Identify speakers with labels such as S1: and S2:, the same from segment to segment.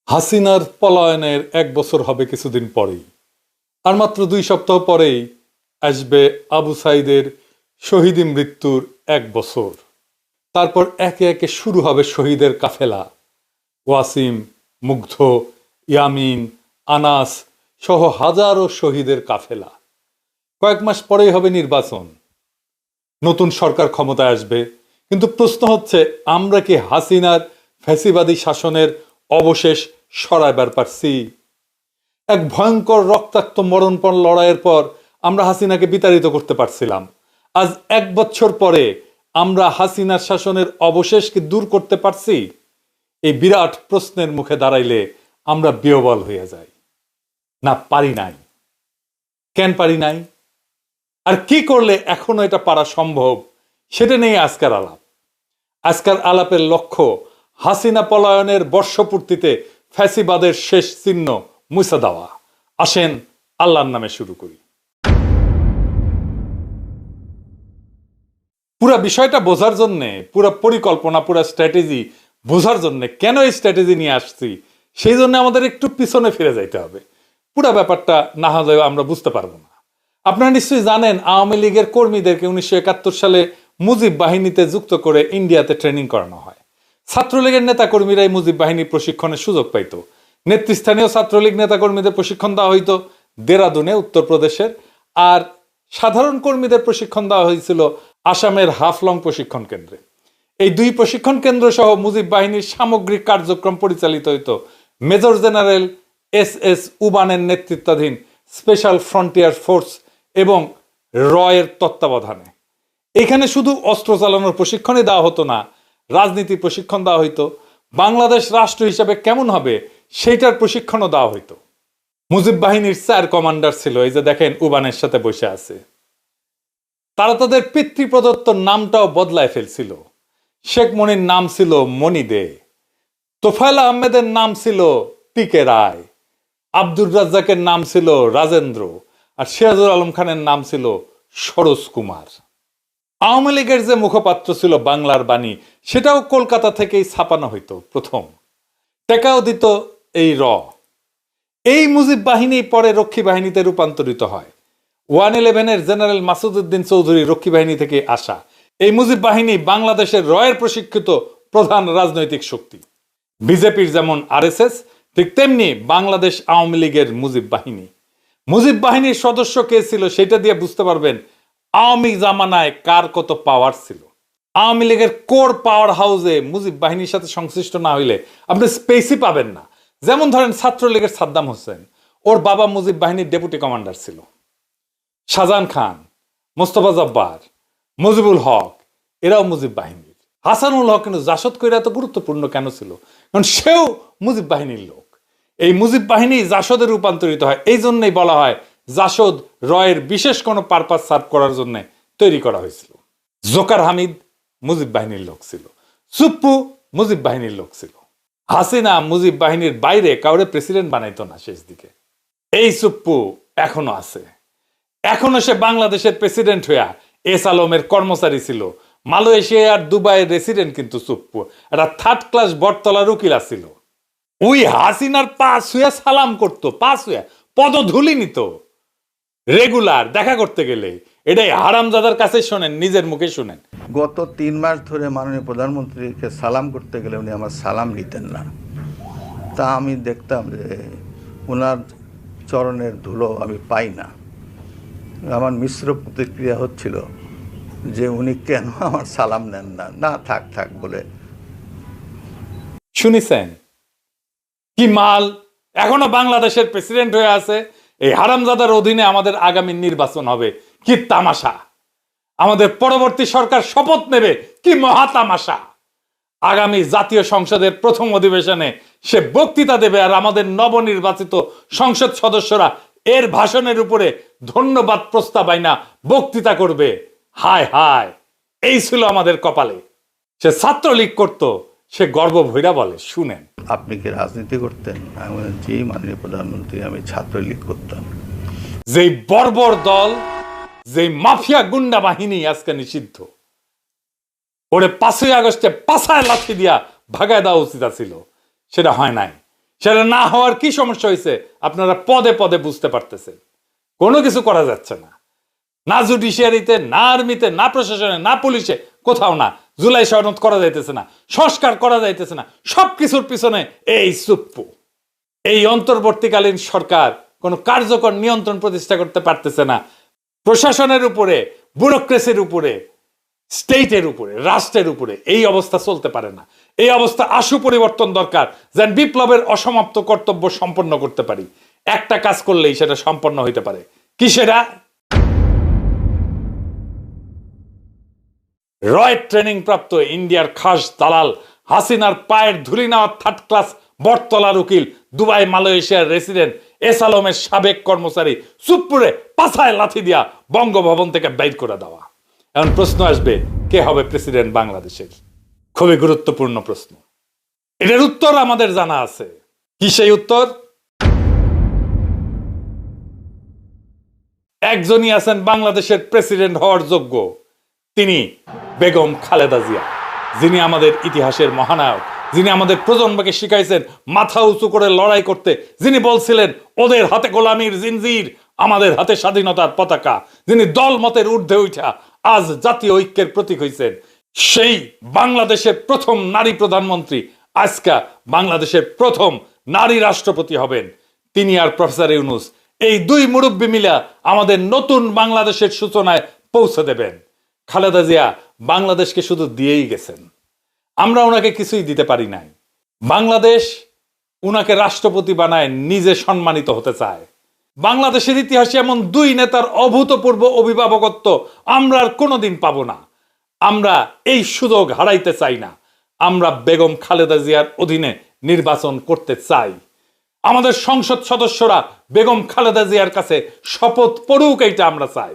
S1: হাসিনার পলায়নের 1 বছর হবে কিছুদিন পরেই। আর মাত্র 2 সপ্তাহ পরেই আসবে আবু সাইদের শহীদ মৃত্যুর 1 বছর। তারপর একে একে শুরু হবে শহীদের কাফেলা। ওয়াসিম, মুগ্ধ, ইয়ামিন, আনাস সহ হাজারো শহীদের কাফেলা। কয়েক মাস পরেই হবে নির্বাচন, নতুন সরকার ক্ষমতায় আসবে। কিন্তু প্রশ্ন হচ্ছে, আমরা কি হাসিনার ফ্যাসিবাদী শাসনের অবশেষ সরাইবার পারছি? এক ভয়ঙ্কর রক্তাক্ত মরণপণ লড়াইয়ের পর আমরা হাসিনাকে বিতাড়িত করতে পারছিলাম। আজ 1 বছর পরে আমরা হাসিনার শাসনের অবশেষ কি দূর করতে পারছি? এই বিরাট প্রশ্নের মুখে দাঁড়াইলে আমরা বিহ্বল হয়ে যাই। না, পারি নাই। কেন পারি নাই? আর কি করলে এখনো এটা পারা সম্ভব, সেটা নিয়ে আজকের আলাপ। আজকের আলাপের লক্ষ্য হাসিনা পলায়নের বর্ষপূর্তিতে ফ্যাসিবাদের শেষ চিহ্ন মুছে দেওয়া। আসেন আল্লাহর নামে শুরু করি। পুরা বিষয়টা বোঝার জন্যে, পুরা পরিকল্পনা, পুরা স্ট্র্যাটেজি বোঝার জন্য, কেন এই স্ট্র্যাটেজি নিয়ে আসছি সেই জন্য আমাদের একটু পিছনে ফিরে যাইতে হবে। পুরা ব্যাপারটা না হলে আমরা বুঝতে পারবো না। আপনারা নিশ্চয়ই জানেন, আওয়ামী লীগের কর্মীদেরকে 1971 সালে মুজিব বাহিনীতে যুক্ত করে ইন্ডিয়াতে ট্রেনিং করানো হয়। ছাত্রলীগের নেতাকর্মীরাই মুজিব বাহিনীর প্রশিক্ষণের সুযোগ পাইত। নেতৃস্থানীয় ছাত্রলীগ নেতাকর্মীদের প্রশিক্ষণ দেওয়া হইতো দেরাদুনে, উত্তরপ্রদেশের। আর সাধারণ কর্মীদের প্রশিক্ষণ দেওয়া হয়েছিল আসামের হাফলং প্রশিক্ষণ কেন্দ্রে। এই দুই প্রশিক্ষণ কেন্দ্র সহ মুজিব বাহিনীর সামগ্রিক কার্যক্রম পরিচালিত হইত মেজর জেনারেল SS উবানের নেতৃত্বাধীন স্পেশাল ফ্রন্টিয়ার ফোর্স এবং রয়ের তত্ত্বাবধানে। এখানে শুধু অস্ত্র চালানোর প্রশিক্ষণই দেওয়া হতো না, রাজনীতি প্রশিক্ষণ দেওয়া হইতো। বাংলাদেশ রাষ্ট্র হিসাবে কেমন হবে সেইটার প্রশিক্ষণও দেওয়া হইতো। মুজিব বাহিনীর 4 কমান্ডার ছিল, এই যে দেখেন উবানের সাথে বসে আছে। তারা তাদের পিতৃপ্রদত্ত নামটাও বদলায় ফেলছিল। শেখ মনির নাম ছিল মনি দে, তোফায়েল আহমেদের নাম ছিল টিকে রায়, আব্দুর রাজ্জাকের নাম ছিল রাজেন্দ্র, আর সিরাজুল আলম খানের নাম ছিল সরোজ কুমার। আওয়ামী লীগের যে মুখপাত্র ছিল বাংলার বাণী, সেটাও কলকাতা থেকেই ছাপানো হইতো প্রথম। টেকাও দিত এই এই মুজিব বাহিনী পরে রক্ষী বাহিনীতে রূপান্তরিত হয়। 111-এর জেনারেল মাসুদউদ্দিন চৌধুরী রক্ষী বাহিনী থেকে আসা। এই মুজিব বাহিনী বাংলাদেশের রয়ের প্রশিক্ষিত প্রধান রাজনৈতিক শক্তি। বিজেপির যেমন RSS, ঠিক তেমনি বাংলাদেশ আওয়ামী লীগের মুজিব বাহিনী। মুজিব বাহিনীর সদস্য কে ছিল সেটা দিয়ে বুঝতে পারবেন আওয়ামী জামানায় কার কত পাওয়ার ছিল। আওয়ামী লীগের কোর পাওয়ার হাউসে মুজিব বাহিনীর সাথে সংশ্লিষ্ট না হইলে আপনি স্পেসই পাবেন না। যেমন ধরেন ছাত্রলীগের সাদ্দাম হোসেন, ওর বাবা মুজিব বাহিনীর ডেপুটি কমান্ডার ছিল। শাহজাহান খান, মোস্তফা জব্বার, মুজিবুল হক, এরাও মুজিব বাহিনীর। হাসানুল হক কিন্তু জাসদ কইরা এত গুরুত্বপূর্ণ কেন ছিল? কারণ সেও মুজিব বাহিনীর লোক। এই মুজিব বাহিনী জাসদে রূপান্তরিত হয়। এই জন্যই বলা হয় জাসদ রয়ের বিশেষ কোনো পারপাস সার্ভ করার জন্য তৈরি করা হয়েছিল। জোকার হামিদ মুজিব বাহিনীর লোক ছিল, সুপ্পু মুজিব বাহিনীর লোক ছিল। হাসিনা মুজিব বাহিনীর বাইরে কাউরে প্রেসিডেন্ট বানাইতো না শেষ দিকে। এই সুপ্পু এখনো আছে, এখনো সে বাংলাদেশের প্রেসিডেন্ট হইয়া এস আলমের কর্মচারী ছিল। মালয়েশিয়া আর দুবাইয়ের রেসিডেন্ট কিন্তু সুপ্পু একটা 3rd ক্লাস বটতলার উকিল ছিল। ওই হাসিনার পাশ হইয়া সালাম করতো, পাশ হইয়া পদধূলি নিত রেগুলার দেখা করতে গেলে। এটাই হারামজাদার কাছে শোনেন, নিজের মুখে শুনেন।
S2: গত 3 মাস ধরে মাননীয় প্রধানমন্ত্রীকে সালাম করতে গেলে উনি আমার সালাম নিতেন না। তা আমি দেখতাম যে ওনার চরণের ধুলো আমি পাই না। আমার মিশ্র প্রতিক্রিয়া হচ্ছিল যে উনি কেন আমার সালাম নেন না। না, থাক থাক বলে।
S1: শুনিছেন কি মাল? এখনো বাংলাদেশের প্রেসিডেন্ট হয়ে আছে। এই হারামজাদার অধীনে আমাদের আগামী নির্বাচন হবে, কি তামাশা! আমাদের পরবর্তী সরকার শপথ নেবে, কি মহা তামাশা! আগামী জাতীয় সংসদের প্রথম অধিবেশনে সে বক্তৃতা দেবে, আর আমাদের নবনির্বাচিত সংসদ সদস্যরা এর ভাষণের উপরে ধন্যবাদ প্রস্তাব আইনা বক্তৃতা করবে। হায় হায়, এই ছিল আমাদের কপালে। সে ছাত্রলীগ করত, সে গর্ব ভৈরা বলে, শুনেন।
S2: আপনি কি রাজনীতি করতেন? আমি বললাম, জি মাননীয় প্রধানমন্ত্রী, আমি ছাত্রলীগ করতাম।
S1: যেই বর্বর দল, যেই মাফিয়া গুন্ডা বাহিনী আজকে নিষিদ্ধ, ওরে 5ই আগস্টে পাছায় লাথি দিয়া ভাগায় দেওয়া উচিত ছিল, সেটা হয় নাই। সেটা না হওয়ার কি সমস্যা হয়েছে আপনারা পদে পদে বুঝতে পারতেছেন। কোনো কিছু করা যাচ্ছে না, না জুডিশিয়ারিতে, না আর্মিতে, না প্রশাসনে, না পুলিশে, কোথাও না। জুলাই সনদ করা যাইতেছে না, সংস্কার করা যাইতেছে না, সবকিছুর পিছনে এই সুপ্পু। এই অন্তর্বর্তীকালীন সরকার কোনো কার্যকর নিয়ন্ত্রণ প্রতিষ্ঠা করতে পারতেছে না। প্রশাসনের উপরে, ব্যুরোক্রেসির উপরে, স্টেটের উপরে, রাষ্ট্রের উপরে এই অবস্থা চলতে পারে না। এই অবস্থা আশু পরিবর্তন দরকার, যেন বিপ্লবের অসমাপ্ত কর্তব্য সম্পন্ন করতে পারি। একটা কাজ করলেই সেটা সম্পন্ন হইতে পারে। কি সেটা? রয় ট্রেনিং প্রাপ্ত ইন্ডিয়ার খাস দালাল হাসিনার পায়ের ধুলি নেওয়া থার্ড ক্লাস বটতলার উকিল, দুবাই মালয়েশিয়ার রেসিডেন্ট এস আলমের সাবেক কর্মচারী সুপ্পুরে পাছায় লাথি দিয়া বঙ্গভবন থেকে বাইর করে দেওয়া। এখন প্রশ্ন আসবে, কে হবে প্রেসিডেন্ট বাংলাদেশের? খুবই গুরুত্বপূর্ণ প্রশ্ন। এটার উত্তর আমাদের জানা আছে। কি সেই উত্তর? একজনই আছেন বাংলাদেশের প্রেসিডেন্ট হওয়ার যোগ্য, তিনি বেগম খালেদা জিয়া, যিনি আমাদের ইতিহাসের মহানায়ক, যিনি আমাদের প্রজন্মকে শিখাইছেন মাথা উঁচু করে লড়াই করতে, যিনি বলছিলেন ওদের হাতে গোলামির জিনজির, আমাদের হাতে স্বাধীনতার পতাকা, যিনি দল মতের ঊর্ধ্বে উঠা আজ জাতীয় ঐক্যের প্রতীক হয়েছেন। সেই বাংলাদেশের প্রথম নারী প্রধানমন্ত্রী, আজকে বাংলাদেশের প্রথম নারী রাষ্ট্রপতি হবেন তিনি আর প্রফেসর ইউনূস। এই দুই মুরব্বী মিলা আমাদের নতুন বাংলাদেশের সূচনায় পৌঁছে দেবেন। খালেদা জিয়া বাংলাদেশকে শুধু দিয়েই গেছেন, আমরা ওনাকে কিছুই দিতে পারি নাই। বাংলাদেশ উনাকে রাষ্ট্রপতি বানায় নিজে সম্মানিত হতে চায়। বাংলাদেশের ইতিহাসে এমন দুই নেতার অভূতপূর্ব অভিভাবকত্ব আমরা আর কোনোদিন পাবো না। আমরা এই সুযোগ হারাইতে চাই না। আমরা বেগম খালেদা জিয়ার অধীনে নির্বাচন করতে চাই। আমাদের সংসদ সদস্যরা বেগম খালেদা জিয়ার কাছে শপথ পড়ুক, এইটা আমরা চাই।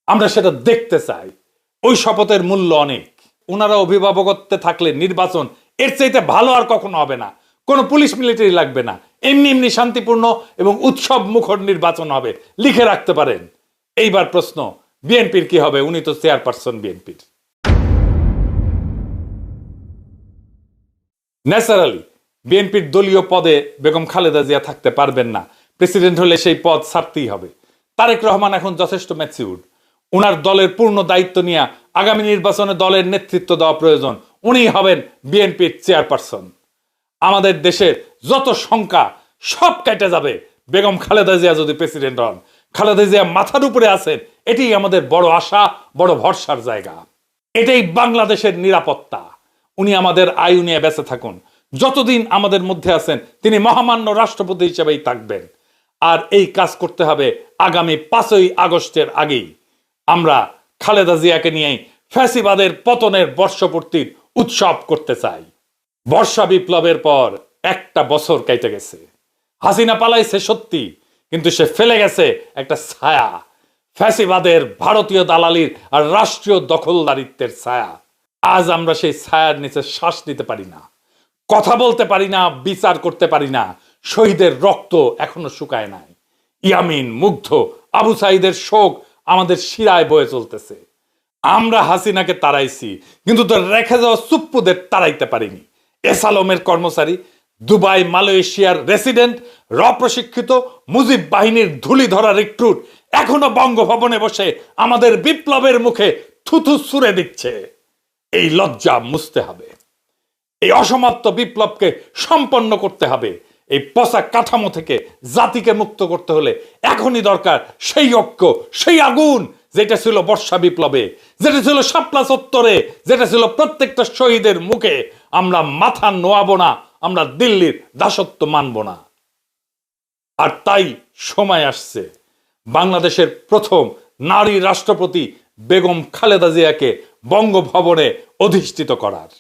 S1: আমরা সেটা দেখতে চাই। ওই শপথের মূল্য অনেক। ওনারা অভিভাবকত্বে থাকলে নির্বাচন এর চাইতে ভালো আর কখনো হবে না। কোনো পুলিশ মিলিটারি লাগবে না, এমনি এমনি শান্তিপূর্ণ এবং উৎসব মুখর নির্বাচন হবে, লিখে রাখতে পারেন। এইবার প্রশ্ন, বিএনপির কি হবে? উনি তো চেয়ারপারসন বিএনপির। ন্যাচারালি বিএনপির দলীয় পদে বেগম খালেদা জিয়া থাকতে পারবেন না। প্রেসিডেন্ট হলে সেই পদ ছাড়তেই হবে। তারেক রহমান এখন যথেষ্ট ম্যাচিউরড, উনার দলের পূর্ণ দায়িত্ব নিয়ে আগামী নির্বাচনে দলের নেতৃত্ব দেওয়া প্রয়োজন। উনি হবেন বিএনপির চেয়ারপারসন। আমাদের দেশের যত শঙ্কা সব কেটে যাবে বেগম খালেদা জিয়া যদি প্রেসিডেন্ট হন। খালেদা জিয়া মাথার উপরে আছেন, এটাই আমাদের বড় আশা, বড় ভরসার জায়গা। এটাই বাংলাদেশের নিরাপত্তা। উনি আমাদের আয়ু নিয়ে বেঁচে থাকুন। যতদিন আমাদের মধ্যে আছেন তিনি মহামান্য রাষ্ট্রপতি হিসেবেই থাকবেন। আর এই কাজ করতে হবে আগামী 5ই আগস্টের আগেই। আমরা খালেদা জিয়াকে নিয়েই ফ্যাসিবাদের পতনের বর্ষপূর্তির উৎসব করতে চাই। বর্ষা বিপ্লবের পর একটা বছর কেটে গেছে। হাসিনা পালাইছে সত্যি, কিন্তু সে ফেলে গেছে একটা ছায়া, ফ্যাসিবাদের ভারতীয় দালালির আর রাষ্ট্রীয় দখলদারিত্বের ছায়া। আজ আমরা সেই ছায়ার নিচে শ্বাস নিতে পারি না, কথা বলতে পারি না, বিচার করতে পারি না। শহীদের রক্ত এখনো শুকায় নাই। ইয়ামিন, মুগ্ধ, আবু সাইদের শোক আমাদের শিরায় বয়ে চলতেছে। আমরা হাসিনাকে তাড়াইছি, কিন্তু তো রেখে যাওয়া সুপ্পুদের তাড়াইতে পারিনি। এস আলমের কর্মচারী, দুবাই মালয়েশিয়ার রেসিডেন্ট, প্রশিক্ষিত মুজিব বাহিনীর ধুলি ধরা রিক্রুট এখনো বঙ্গভবনে বসে আমাদের বিপ্লবের মুখে থুথু ছুঁড়ে দিচ্ছে। এই লজ্জা মুছতে হবে। এই অসমাপ্ত বিপ্লবকে সম্পন্ন করতে হবে। এই পচা কাঠামো থেকে জাতিকে মুক্ত করতে হলে এখনই দরকার সেই ঐক্য, সেই আগুন যেটা ছিল বর্ষা বিপ্লবে, যেটা ছিল শাপলা চত্বরে, যেটা ছিল প্রত্যেকটা শহীদের মুখে। আমরা মাথা নোয়াবো না, আমরা দিল্লির দাসত্ব মানব না। আর তাই সময় আসছে বাংলাদেশের প্রথম নারী রাষ্ট্রপতি বেগম খালেদা জিয়াকে বঙ্গভবনে অধিষ্ঠিত করার।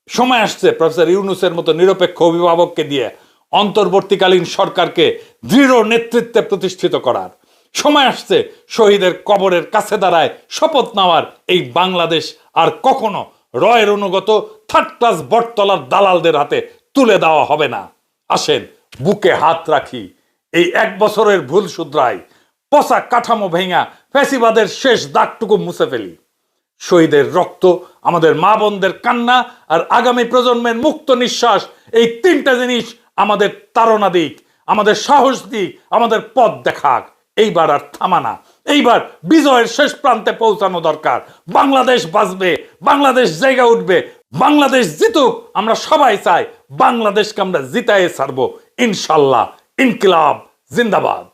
S1: সময় আসছে প্রফেসর ইউনূসের মতো নিরপেক্ষ অভিভাবককে দিয়ে অন্তর্বর্তীকালীন সরকারকে দৃঢ় নেতৃত্বে প্রতিষ্ঠিত করার। সময় আসছে শহীদের কবরের কাছে দাঁড়ায় শপথ নেওয়ার। এই বাংলাদেশ আর কখনো রয়ের অনুগত থার্ড ক্লাস বটতলার দালালদের হাতে তুলে দেওয়া হবে না। আসেন বুকে হাত রাখি, এই 1 বছরের ভুল শুধরাই, পচা কাঠামো ভেঙা ফ্যাসিবাদের শেষ দাগটুকু মুছে ফেলি। শহীদের রক্ত, আমাদের মা বোনদের কান্না আর আগামী প্রজন্মের মুক্ত নিঃশ্বাস, এই 3টা জিনিস আমাদের তাড়না দিক, আমাদের সাহস দিক, আমাদের পথ দেখাক। এইবার আর থামানা, এইবার বিজয়ের শেষ প্রান্তে পৌঁছানো দরকার। বাংলাদেশ বাঁচবে, বাংলাদেশ জায়গা উঠবে, বাংলাদেশ জিতুক। আমরা সবাই চাই বাংলাদেশকে আমরা জিতায়ে ছাড়বো ইনশাল্লাহ। ইনকিলাব জিন্দাবাদ।